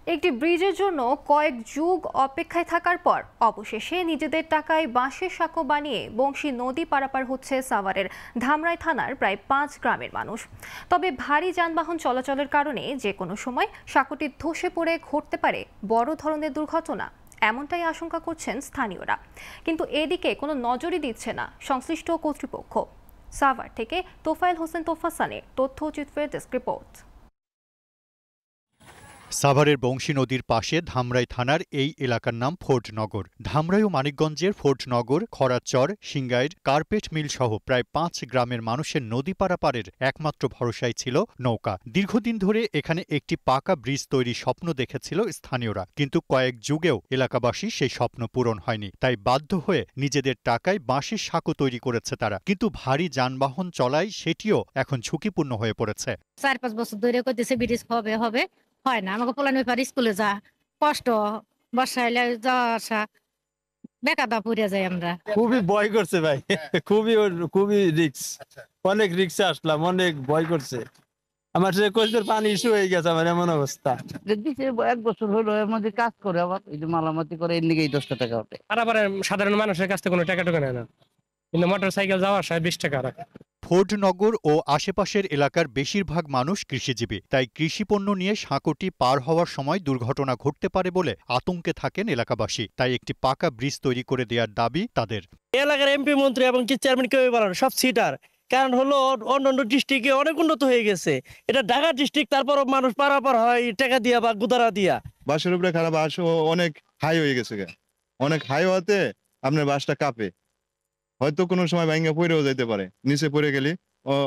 একটি ব্রিজের জন্য কয়েক যুগ অপেক্ষায় থাকার পর অবশেষে নিজেদের টাকায় বাঁশের সাঁকো বানিয়ে বংশী নদী পারাপার হচ্ছে সাভারের ধামরাই থানার প্রায় 5 গ্রামের মানুষ। তবে ভারী যানবাহন চলাচলের কারণে যে কোনো সময় সাঁকোটি ধসে পড়ে ঘটতে পারে বড় ধরনের দুর্ঘটনা, এমনটাই আশঙ্কা করছেন স্থানীয়রা। কিন্তু এদিকে কোনো নজরই দিচ্ছে না সংশ্লিষ্ট কর্তৃপক্ষ। সাভার থেকে তোফায়েল হোসেন তোফাসানের তথ্য চিত্রের ডেস্ক রিপোর্ট। সাভারের বংশী নদীর পাশে ধামরাই থানার এই এলাকার নাম ফোর্টনগর। ধামরাই ও মানিকগঞ্জের ফোর্টনগর, খরাচর, সিংগাইর, কার্পেট মিল সহ প্রায় 5 গ্রামের মানুষের নদী পারাপারের একমাত্র ভরসাই ছিল নৌকা। দীর্ঘদিন ধরে এখানে একটি পাকা ব্রিজ তৈরির স্বপ্ন দেখেছিল স্থানীয়রা, কিন্তু কয়েক যুগেও এলাকাবাসী সেই স্বপ্ন পূরণ হয়নি। তাই বাধ্য হয়ে নিজেদের টাকায় বাঁশের সাঁকো তৈরি করেছে তারা, কিন্তু ভারী যানবাহন চলায় সেটিও এখন ঝুঁকিপূর্ণ হয়ে পড়েছে। 4-5 বছর ধরে কইতেছে ব্রিজ হবে হবে, হয় না। আমাকে পোলানো পারে স্কুলে যা কষ্ট, বর্ষায় যাওয়া আসা বেকাদা পড়ে যায়। আমরা খুবই ভয় করছে ভাই, খুবই রিক্স, অনেক রিক্সে আসলাম, অনেক ভয় করছে। আমার সে কোচের পানি ইস্যু হয়ে গেছে, আমার এমন অবস্থা। 1 বছর হলো এর মধ্যে কাজ করে, আবার এই যে মালামাতি করে এর নিকেই 10 টাকা ওঠে। সাধারণ মানুষের কাছ থেকে কোনো টাকা টুকা নেয় না, কিন্তু মোটর সাইকেল যাওয়া আসা 20 টাকা রাখে। ফোর্টনগর ও আশেপাশের এলাকার বেশিরভাগ মানুষ কৃষিজীবী, তাই কৃষিপণ্য নিয়ে সাঁকোটি পার হওয়ার সময় দুর্ঘটনা ঘটতে পারে বলে আতঙ্কে থাকেন এলাকাবাসী। তাই একটি পাকা ব্রিজ তৈরি করে দেওয়ার দাবি তাদের। এলাকার এমপি, মন্ত্রী এবং কি চেয়ারম্যান কেউ বলেন, সব সিটার। কারণ হলো অন্যান্য ডিস্ট্রিক্টে অনেক উন্নত হয়ে গেছে, এটা ঢাকা ডিস্ট্রিক্ট, তারপর মানুষ পারাপার হয় টাকা দিয়া বা গুদারা দিয়া। বাসের উপরে খারাপ, বাস অনেক হাই হয়ে গেছে, অনেক হাই হওয়াতে আপনার বাসটা কাঁপে, হয়তো কোনো সময় ভাঙা পড়েও যেতে পারে, নিচে পড়ে গেলে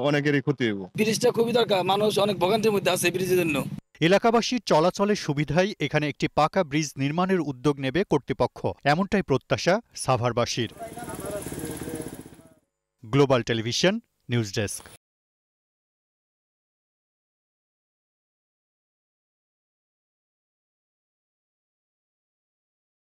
অনেকেরই ক্ষতি হইব। ব্রিজটা খুবই দরকার, মানুষ অনেক ভোগান্তির মধ্যে আছে ব্রিজের জন্য। এলাকাবাসীর চলাচলের সুবিধায় এখানে একটি পাকা ব্রিজ নির্মাণের উদ্যোগ নেবে কর্তৃপক্ষ, এমনটাই প্রত্যাশা সাভারবাসীর। Global television news desk.